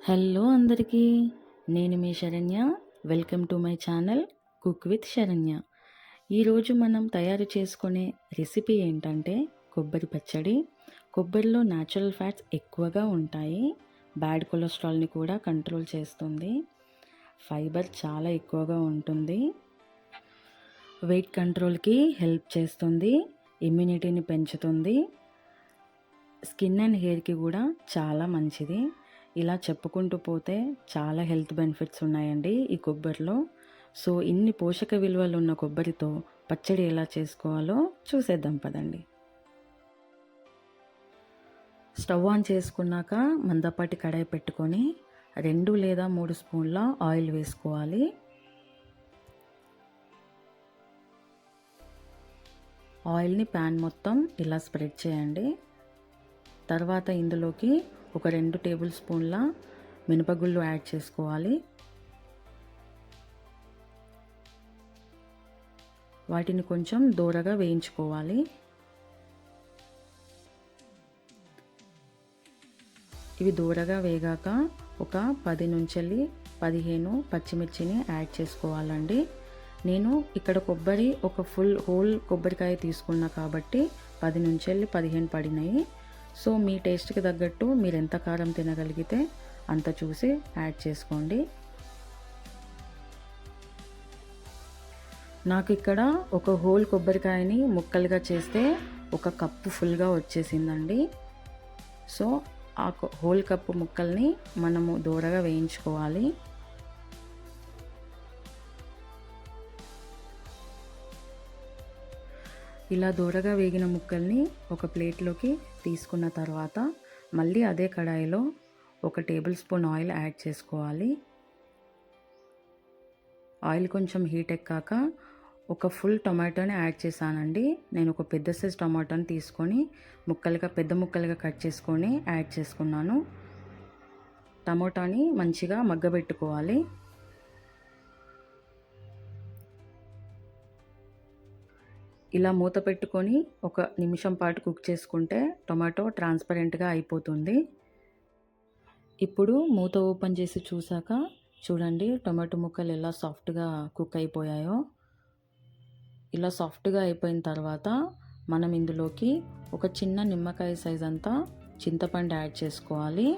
Hello అందరికీ, నేను మీ Saranya. Welcome to my channel cook with Saranya. ఈరోజు మనం తయారు చేసుకునే రెసిపీ ఏంటంటే కొబ్బరి పచ్చడి. కొబ్బరిలో న్యాచురల్ ఫ్యాట్స్ ఎక్కువగా ఉంటాయి. బ్యాడ్ కొలెస్ట్రాల్ని కూడా కంట్రోల్ చేస్తుంది. ఫైబర్ చాలా ఎక్కువగా ఉంటుంది. వెయిట్ కంట్రోల్కి హెల్ప్ చేస్తుంది. ఇమ్యూనిటీని పెంచుతుంది. స్కిన్ అండ్ హెయిర్కి కూడా చాలా మంచిది. ఇలా చెప్పుకుంటూ పోతే చాలా హెల్త్ బెనిఫిట్స్ ఉన్నాయండి ఈ కొబ్బరిలో. సో ఇన్ని పోషక విలువలు ఉన్న కొబ్బరితో పచ్చడి ఎలా చేసుకోవాలో చూసేద్దాం పదండి. స్టవ్ ఆన్ చేసుకున్నాక మందపాటి కడాయి పెట్టుకొని 2 లేదా 3 స్పూన్ల ఆయిల్ వేసుకోవాలి. ఆయిల్ని ప్యాన్ మొత్తం ఇలా స్ప్రెడ్ చేయండి. తర్వాత ఇందులోకి ఒక 2 టేబుల్ స్పూన్ల మినపగుళ్ళు యాడ్ చేసుకోవాలి. వాటిని కొంచెం దూరగా వేయించుకోవాలి. ఇవి దూరగా వేగాక ఒక 10 నుంచి 15 పచ్చిమిర్చిని యాడ్ చేసుకోవాలండి. నేను ఇక్కడ కొబ్బరి ఒక హోల్ కొబ్బరికాయ తీసుకున్నా కాబట్టి 10 నుంచి 15 పడినాయి. సో మీ టేస్ట్కి తగ్గట్టు మీరు ఎంత కారం తినగలిగితే అంత చూసి యాడ్ చేసుకోండి. నాకు ఇక్కడ ఒక హోల్ కొబ్బరికాయని ముక్కలుగా చేస్తే 1 కప్పు ఫుల్గా వచ్చేసిందండి. సో ఆ హోల్ కప్పు ముక్కల్ని మనము దూరగా వేయించుకోవాలి. ఇలా దూరగా వేగిన ముక్కల్ని ఒక ప్లేట్లోకి తీసుకున్న తర్వాత మళ్ళీ అదే కడాయిలో 1 టేబుల్ స్పూన్ ఆయిల్ యాడ్ చేసుకోవాలి. ఆయిల్ కొంచెం హీట్ ఎక్కాక ఒక ఫుల్ టొమాటోని యాడ్ చేశానండి. నేను ఒక పెద్ద సైజ్ టొమాటోని తీసుకొని పెద్ద ముక్కలుగా కట్ చేసుకొని యాడ్ చేసుకున్నాను. టమోటాని మంచిగా మగ్గబెట్టుకోవాలి. ఇలా మూత పెట్టుకొని 1 నిమిషం పాటు కుక్ చేసుకుంటే టొమాటో ట్రాన్స్పరెంట్గా అయిపోతుంది. ఇప్పుడు మూత ఓపెన్ చేసి చూసాక చూడండి టొమాటో ముక్కలు ఎలా సాఫ్ట్గా కుక్ అయిపోయాయో. ఇలా సాఫ్ట్గా అయిపోయిన తర్వాత మనం ఇందులోకి ఒక చిన్న నిమ్మకాయ సైజ్ అంతా చింతపండు యాడ్ చేసుకోవాలి.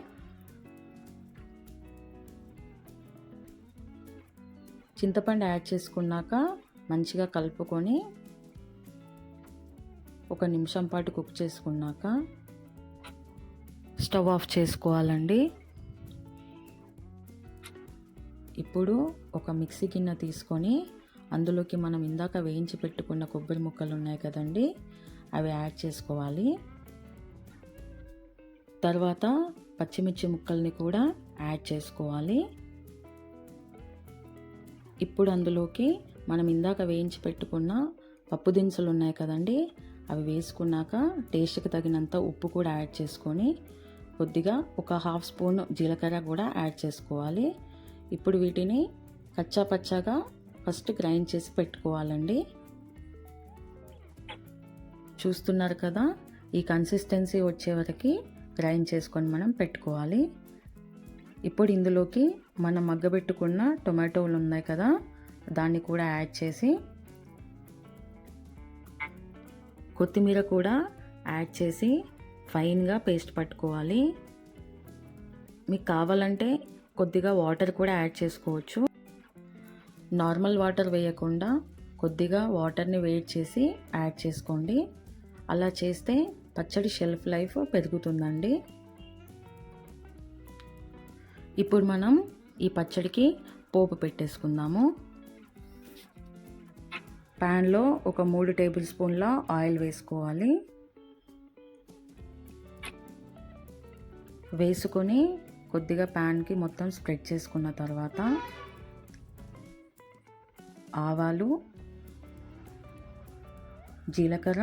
చింతపండు యాడ్ చేసుకున్నాక మంచిగా కలుపుకొని 1 నిమిషం పాటు కుక్ చేసుకున్నాక స్టవ్ ఆఫ్ చేసుకోవాలండి. ఇప్పుడు ఒక మిక్సీ గిన్నె తీసుకొని అందులోకి మనం ఇందాక వేయించి పెట్టుకున్న కొబ్బరి ముక్కలు ఉన్నాయి కదండి, అవి యాడ్ చేసుకోవాలి. తర్వాత పచ్చిమిర్చి ముక్కల్ని కూడా యాడ్ చేసుకోవాలి. ఇప్పుడు అందులోకి మనం ఇందాక వేయించి పెట్టుకున్న పప్పు దినుసులు ఉన్నాయి కదండి, అవి వేసుకున్నాక టేస్ట్కి తగినంత ఉప్పు కూడా యాడ్ చేసుకొని కొద్దిగా ఒక 1/2 స్పూన్ జీలకర్ర కూడా యాడ్ చేసుకోవాలి. ఇప్పుడు వీటిని కచ్చా పచ్చాగా ఫస్ట్ గ్రైండ్ చేసి పెట్టుకోవాలండి. చూస్తున్నారు కదా, ఈ కన్సిస్టెన్సీ వచ్చే వరకు గ్రైండ్ చేసుకొని మనం పెట్టుకోవాలి. ఇప్పుడు ఇందులోకి మనం మగ్గబెట్టుకున్న టొమాటోలు ఉన్నాయి కదా, దాన్ని కూడా యాడ్ చేసి కొత్తిమీర కూడా యాడ్ చేసి ఫైన్గా పేస్ట్ పట్టుకోవాలి. మీకు కావాలంటే కొద్దిగా వాటర్ కూడా యాడ్ చేసుకోవచ్చు. నార్మల్ వాటర్ వేయకుండా కొద్దిగా వాటర్ని వేడి చేసి యాడ్ చేసుకోండి. అలా చేస్తే పచ్చడి షెల్ఫ్ లైఫ్ పెరుగుతుందండి. ఇప్పుడు మనం ఈ పచ్చడికి పోపు పెట్టేసుకుందాము. ప్యాన్లో ఒక 3 టేబుల్ స్పూన్ల ఆయిల్ వేసుకోవాలి. వేసుకొని కొద్దిగా ప్యాన్కి మొత్తం స్ప్రెడ్ చేసుకున్న తర్వాత ఆవాలు, జీలకర్ర,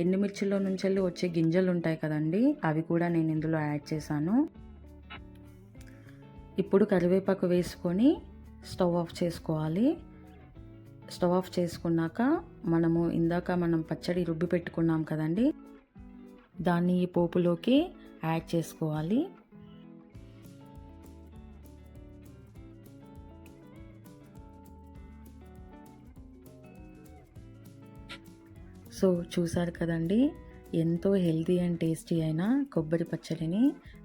ఎండుమిర్చిలో నుంచి వచ్చే గింజలు ఉంటాయి కదండి, అవి కూడా నేను ఇందులో యాడ్ చేశాను. ఇప్పుడు కరివేపాకు వేసుకొని స్టవ్ ఆఫ్ చేసుకోవాలి. స్టవ్ ఆఫ్ చేసుకున్నాక మనం పచ్చడి రుబ్బి పెట్టుకున్నాం కదండి, దాన్ని ఈ పోపులోకి యాడ్ చేసుకోవాలి. సో చూసారు కదండి, ఎంతో హెల్తీ అండ్ టేస్టీ అయిన కొబ్బరి పచ్చడిని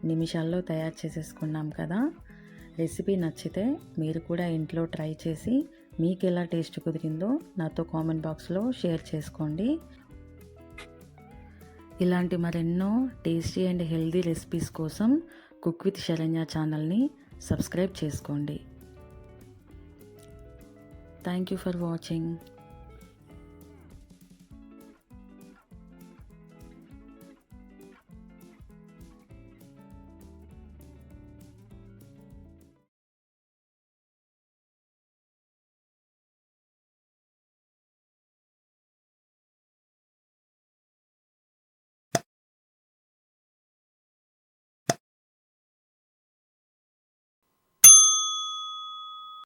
నిమిషాల్లో తయారు చేసేసుకున్నాం కదా. రెసిపీ నచ్చితే మీరు కూడా ఇంట్లో ట్రై చేసి మీకు ఎలా టేస్ట్ కుదిరిందో నాతో కామెంట్ బాక్స్లో షేర్ చేసుకోండి. ఇలాంటి మరెన్నో టేస్టీ అండ్ హెల్తీ రెసిపీస్ కోసం కుక్ విత్ శరణ్య ఛానల్ని సబ్స్క్రైబ్ చేసుకోండి. Thank you for watching.